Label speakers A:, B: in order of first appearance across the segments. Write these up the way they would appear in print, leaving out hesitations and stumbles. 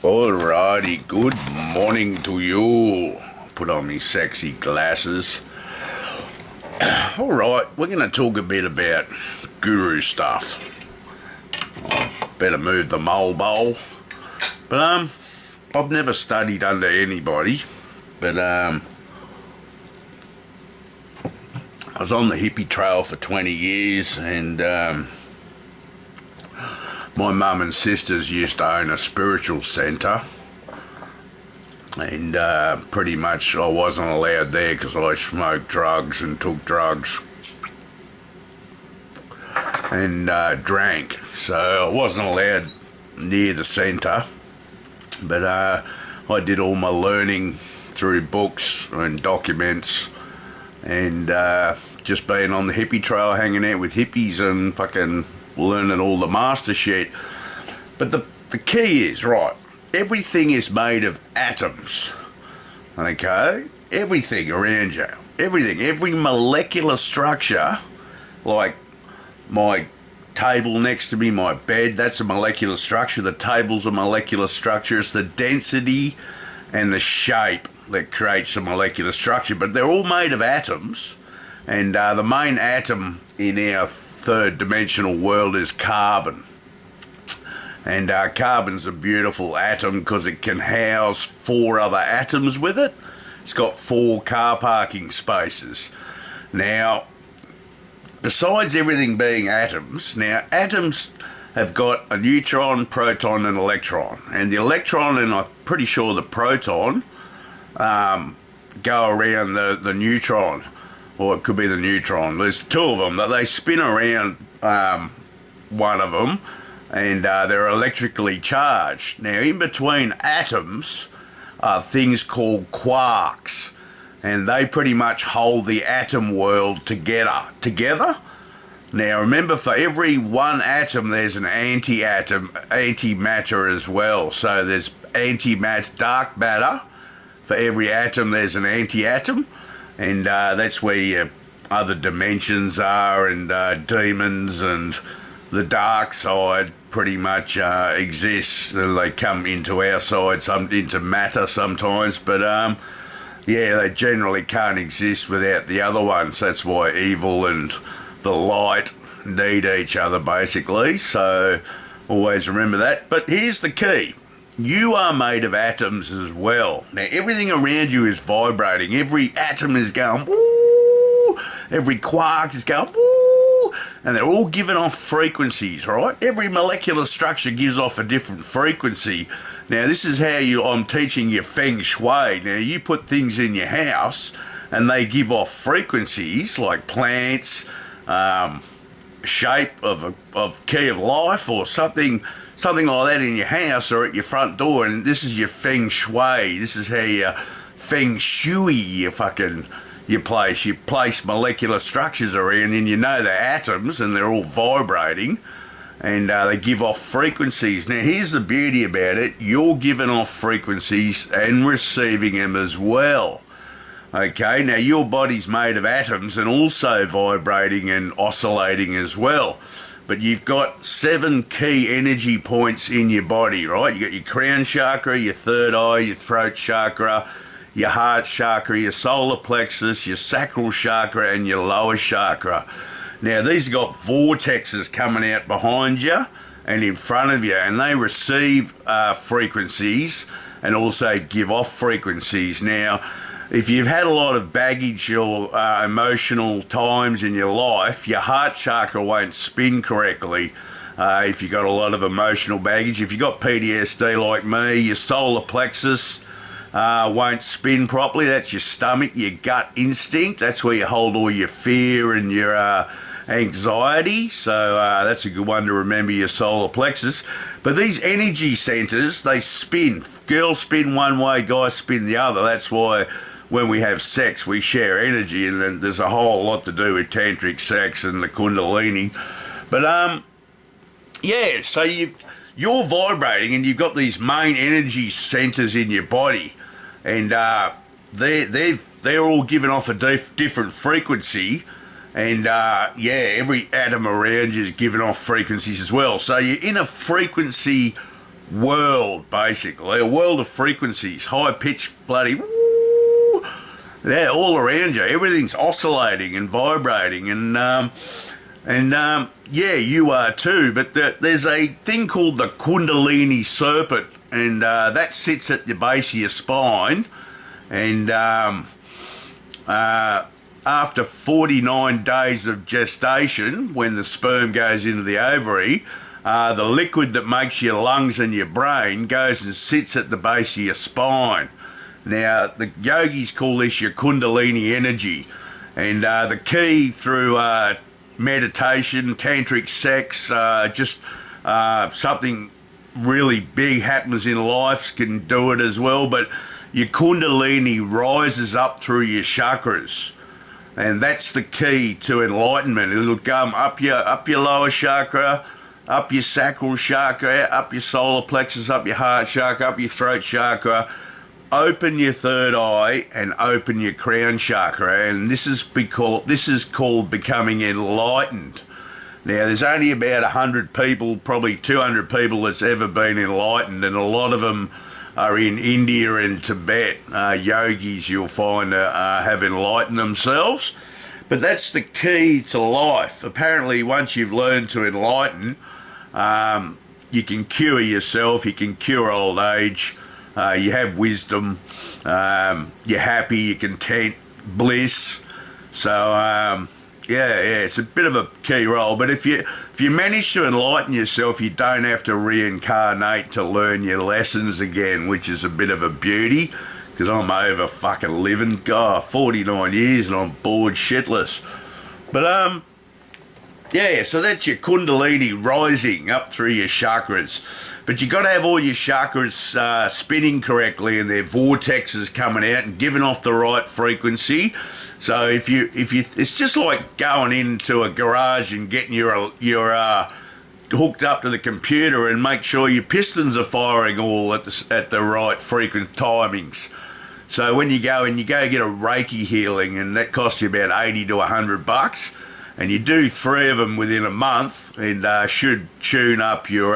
A: Alrighty, good morning to you. Put on me sexy glasses. Alright, we're going to talk a bit about guru stuff. Better move the mole bowl. But I've never studied under anybody. But I was on the hippie trail for 20 years, and my mum and sisters used to own a spiritual centre, and pretty much I wasn't allowed there because I smoked drugs and took drugs and drank, so I wasn't allowed near the centre. But I did all my learning through books and documents, and just being on the hippie trail, hanging out with hippies and fucking learning all the master shit. But the key is, right, everything is made of atoms, okay? Everything around you, every molecular structure, like my table next to me, my bed, that's a molecular structure. The table's a molecular structure. It's the density and the shape that creates a molecular structure, but they're all made of atoms. And the main atom in our third dimensional world is carbon. And carbon's a beautiful atom because it can house 4 other atoms with it. It's got 4 car parking spaces. Now, besides everything being atoms, now atoms have got a neutron, proton and electron. And the electron and I'm pretty sure the proton go around the neutron. Or it could be the neutron. There's 2 of them. They spin around one of them, and they're electrically charged. Now, in between atoms are things called quarks, and they pretty much hold the atom world together. Now, remember, for every one atom, there's an antimatter as well. So there's antimatter, dark matter. For every atom, there's an anti-atom. And that's where your other dimensions are, and demons and the dark side pretty much exists. They come into our side, into matter sometimes, but yeah, they generally can't exist without the other ones. That's why evil and the light need each other, basically. So always remember that. But here's the key. You are made of atoms as well. Now, everything around you is vibrating. Every atom is going woo. Every quark is going woo. And they're all giving off frequencies, right? Every molecular structure gives off a different frequency. Now, this is how I'm teaching you Feng Shui. Now, you put things in your house and they give off frequencies like plants, shape of key of life or something like that in your house or at your front door, and this is your Feng Shui. This is how you Feng Shui your place. You place molecular structures around, and you know they're atoms and they're all vibrating, and they give off frequencies. Now, here's the beauty about it. You're giving off frequencies and receiving them as well. Okay, now your body's made of atoms and also vibrating and oscillating as well. But you've got 7 key energy points in your body, right? You got your crown chakra, your third eye, your throat chakra, your heart chakra, your solar plexus, your sacral chakra, and your lower chakra. Now, these have got vortexes coming out behind you and in front of you, and they receive frequencies and also give off frequencies. Now, if you've had a lot of baggage or emotional times in your life, your heart chakra won't spin correctly. If you've got a lot of emotional baggage, if you've got PTSD like me, your solar plexus won't spin properly. That's your stomach, your gut instinct. That's where you hold all your fear and your anxiety. So that's a good one to remember, your solar plexus. But these energy centers, they spin. Girls spin one way, guys spin the other. That's why when we have sex, we share energy, and then there's a whole lot to do with tantric sex and the kundalini. But yeah, so you're vibrating, and you've got these main energy centers in your body, and they're all giving off a different frequency, and yeah, every atom around you is giving off frequencies as well. So you're in a frequency world, basically, a world of frequencies, high pitch, bloody woo, yeah, all around you. Everything's oscillating and vibrating, and yeah, you are too. But there's a thing called the Kundalini Serpent, and that sits at the base of your spine, and after 49 days of gestation, when the sperm goes into the ovary, the liquid that makes your lungs and your brain goes and sits at the base of your spine. Now, the yogis call this your Kundalini energy, and the key through meditation, tantric sex, just something really big happens in life can do it as well, but your Kundalini rises up through your chakras. And that's the key to enlightenment. It'll come up your lower chakra, up your sacral chakra, up your solar plexus, up your heart chakra, up your throat chakra, open your third eye and open your crown chakra. And this is called becoming enlightened. Now, there's only about 100 people, probably 200 people that's ever been enlightened, and a lot of them are in India and Tibet. Yogis, you'll find, have enlightened themselves. But that's the key to life. Apparently, once you've learned to enlighten, you can cure yourself, you can cure old age, you have wisdom, you're happy, you're content, bliss. So, yeah, it's a bit of a key role. But if you manage to enlighten yourself, you don't have to reincarnate to learn your lessons again, which is a bit of a beauty, because I'm over fucking living, 49 years and I'm bored shitless. But, yeah, so that's your Kundalini rising up through your chakras. But you got to have all your chakras spinning correctly and their vortexes coming out and giving off the right frequency. So if you, it's just like going into a garage and getting your hooked up to the computer and make sure your pistons are firing all at the right frequency timings. So when you go get a Reiki healing, and that costs you about $80 to $100, and you do 3 of them within a month, and should tune up your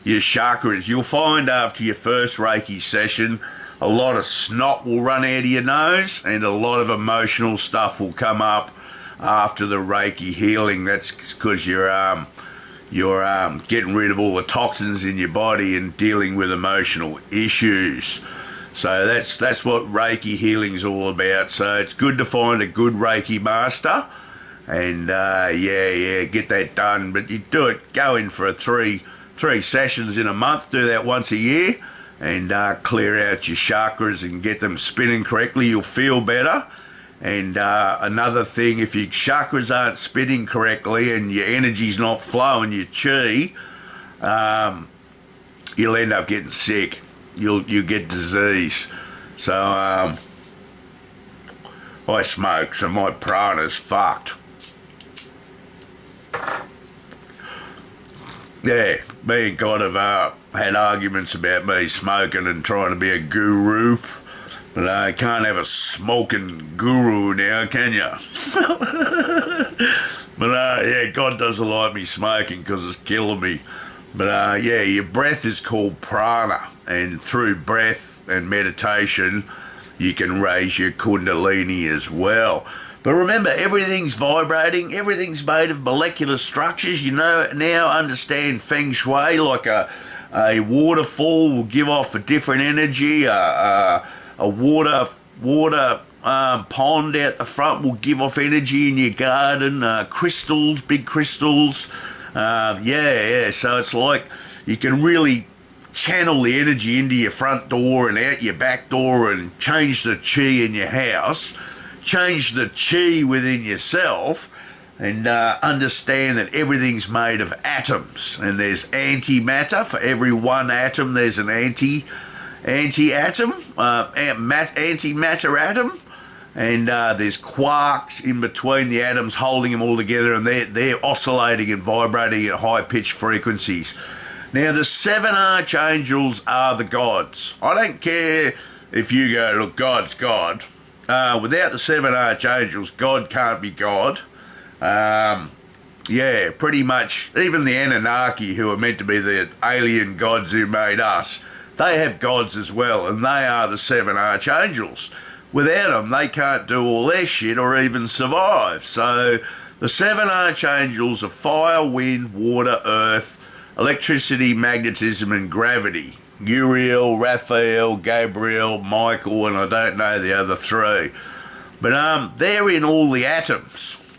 A: chakras. You'll find after your first Reiki session, a lot of snot will run out of your nose, and a lot of emotional stuff will come up after the Reiki healing. That's because you're getting rid of all the toxins in your body and dealing with emotional issues. So that's what Reiki healing's all about. So it's good to find a good Reiki master, and yeah, get that done. But you do it, go in for three sessions in a month, do that once a year, and clear out your chakras and get them spinning correctly. You'll feel better. And another thing, if your chakras aren't spinning correctly and your energy's not flowing, your chi, you'll end up getting sick. You'll get disease. So I smoke, so my prana's fucked. Yeah, me and God have had arguments about me smoking and trying to be a guru, but I can't have a smoking guru now, can you? But yeah, God doesn't like me smoking because it's killing me. But yeah, your breath is called prana, and through breath and meditation, you can raise your kundalini as well. But remember, everything's vibrating, everything's made of molecular structures. You know, now understand Feng Shui, like a waterfall will give off a different energy, a water pond out the front will give off energy in your garden, crystals, big crystals. Yeah, so it's like you can really channel the energy into your front door and out your back door and change the chi in your house, change the chi within yourself, and understand that everything's made of atoms, and there's antimatter. For every one atom there's an anti-atom, antimatter atom, and there's quarks in between the atoms holding them all together, and they're oscillating and vibrating at high-pitched frequencies. Now, the 7 archangels are the gods. I don't care if you go, look, God's God. Without the 7 archangels, God can't be God. Yeah, pretty much. Even the Anunnaki, who are meant to be the alien gods who made us, they have gods as well, and they are the seven archangels. Without them, they can't do all their shit or even survive. So the seven archangels are fire, wind, water, earth, electricity, magnetism, and gravity. Uriel, Raphael, Gabriel, Michael, and I don't know the other three. But they're in all the atoms.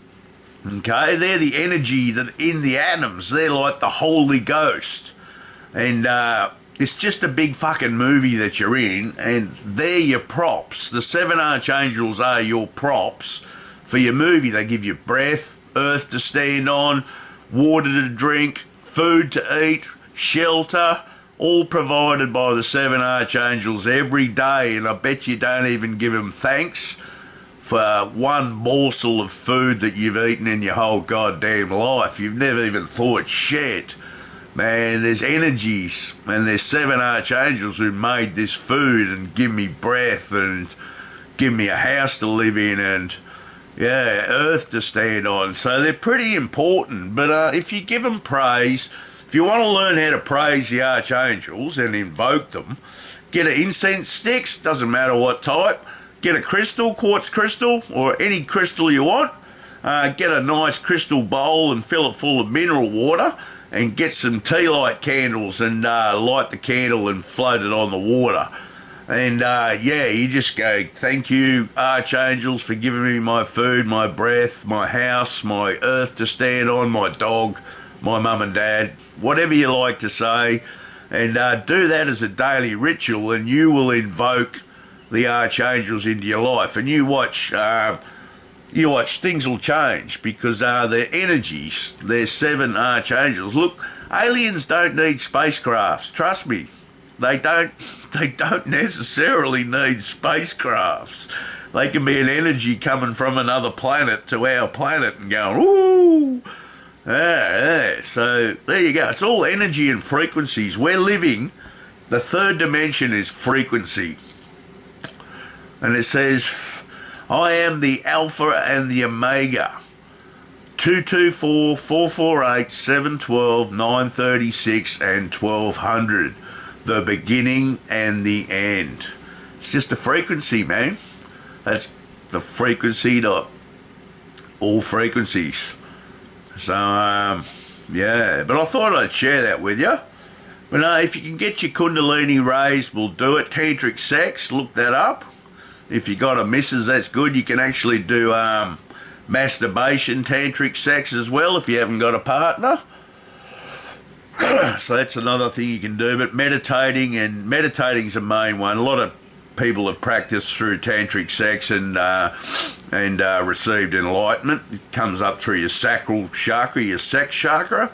A: Okay, they're the energy that in the atoms. They're like the Holy Ghost. And it's just a big fucking movie that you're in, and they're your props. The seven archangels are your props for your movie. They give you breath, earth to stand on, water to drink, food to eat, shelter, all provided by the seven archangels every day. And I bet you don't even give them thanks for one morsel of food that you've eaten in your whole goddamn life. You've never even thought, shit, man, there's energies and there's seven archangels who made this food and give me breath and give me a house to live in and, yeah, earth to stand on. So they're pretty important. But if you give them praise, if you want to learn how to praise the archangels and invoke them, get an incense sticks, doesn't matter what type. Get a crystal, quartz crystal, or any crystal you want. Get a nice crystal bowl and fill it full of mineral water, and get some tea light candles and light the candle and float it on the water. And yeah, you just go, thank you, archangels, for giving me my food, my breath, my house, my earth to stand on, my dog, my mum and dad, whatever you like to say. And do that as a daily ritual, and you will invoke the archangels into your life, and you watch things will change, because their energies, their seven archangels. Look, aliens don't need spacecrafts, trust me. They don't necessarily need spacecrafts. They can be an energy coming from another planet to our planet and going, ooh. Yeah. So there you go. It's all energy and frequencies. We're living, the third dimension is frequency. And it says, I am the Alpha and the Omega. 224 448 712 936 and 1200. The beginning and the end. It's just a frequency, man. That's the frequency to all frequencies. So, yeah. But I thought I'd share that with you. But if you can get your Kundalini raised, we'll do it. Tantric sex, look that up. If you got a missus, that's good. You can actually do masturbation, tantric sex as well if you haven't got a partner. So that's another thing you can do. But meditating's a main one. A lot of people have practiced through tantric sex and received enlightenment. It comes up through your sacral chakra, your sex chakra.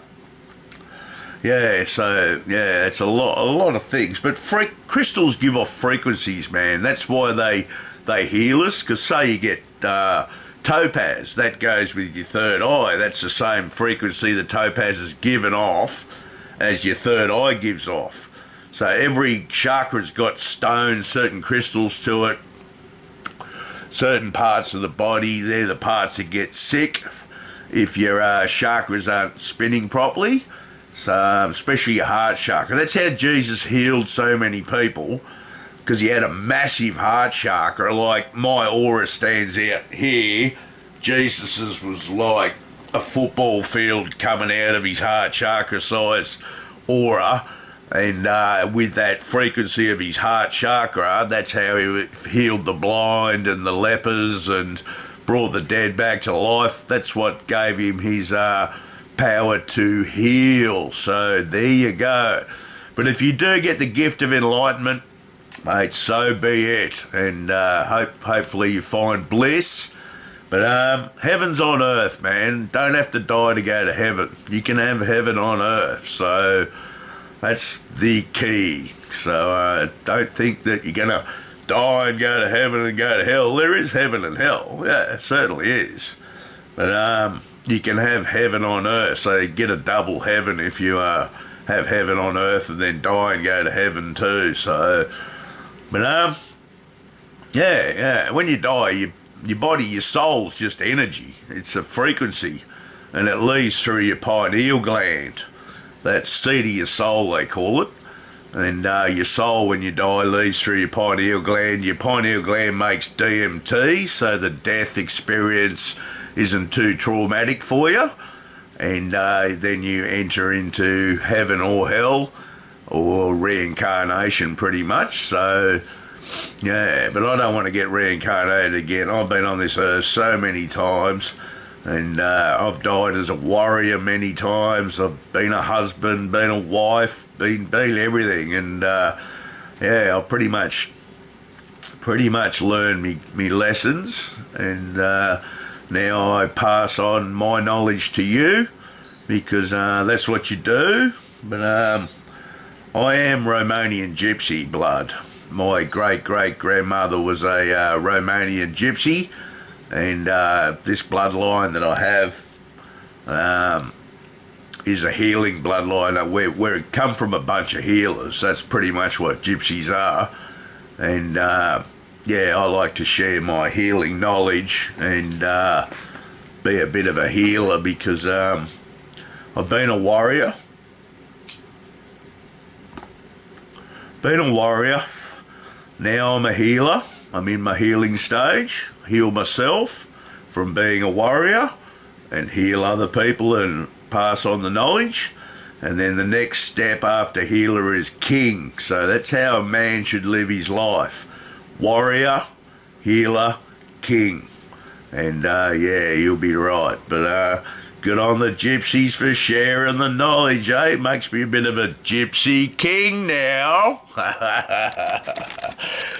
A: Yeah, so, yeah, it's a lot of things. But crystals give off frequencies, man. That's why they heal us, because say you get topaz, that goes with your third eye. That's the same frequency the topaz is given off as your third eye gives off. So every chakra's got stones, certain crystals to it, certain parts of the body. They're the parts that get sick if your chakras aren't spinning properly. So, especially your heart chakra. That's how Jesus healed so many people, because he had a massive heart chakra. Like my aura stands out here. Jesus's was like a football field coming out of his heart chakra size aura. And with that frequency of his heart chakra, that's how he healed the blind and the lepers and brought the dead back to life. That's what gave him his power to heal. So there you go. But if you do get the gift of enlightenment, mate, so be it. And hopefully you find bliss. But heaven's on earth, man. Don't have to die to go to heaven. You can have heaven on earth. So that's the key. So don't think that you're going to die and go to heaven and go to hell. There is heaven and hell. Yeah, it certainly is. But you can have heaven on earth, so you get a double heaven if you have heaven on earth and then die and go to heaven too. So, but yeah, when you die, your body, your soul's just energy. It's a frequency. and it leads through your pineal gland. That seat of your soul, they call it. And your soul, when you die, leads through your pineal gland. Your pineal gland makes DMT, so the death experience isn't too traumatic for you. And then you enter into heaven or hell, or reincarnation, pretty much. So, yeah, but I don't want to get reincarnated again. I've been on this earth so many times, and I've died as a warrior many times. I've been a husband, been a wife, been everything, and yeah, I've pretty much learned me lessons, and now I pass on my knowledge to you, because that's what you do. But I am Romanian gypsy blood. My great-great-grandmother was a Romanian gypsy, and this bloodline that I have is a healing bloodline. We come from a bunch of healers. That's pretty much what gypsies are. And yeah, I like to share my healing knowledge and be a bit of a healer, because I've been a warrior. Now I'm a healer. I'm in my healing stage. Heal myself from being a warrior, and heal other people and pass on the knowledge. And then the next step after healer is king. So that's how a man should live his life. Warrior, healer, king. And yeah, you'll be right. But good on the gypsies for sharing the knowledge, eh? Makes me a bit of a gypsy king now.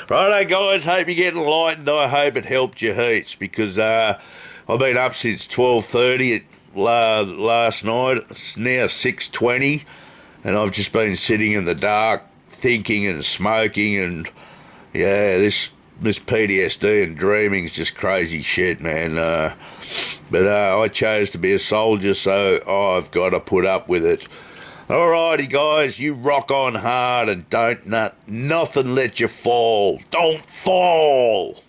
A: Righto, guys, hope you're getting enlightened. I hope it helped you heaps, because I've been up since 12:30 last night. It's now 6:20, and I've just been sitting in the dark thinking and smoking, and yeah, this PTSD and dreaming is just crazy shit, man. But I chose to be a soldier, so I've got to put up with it. Alrighty, guys, you rock on hard, and don't nothing let you fall. Don't fall!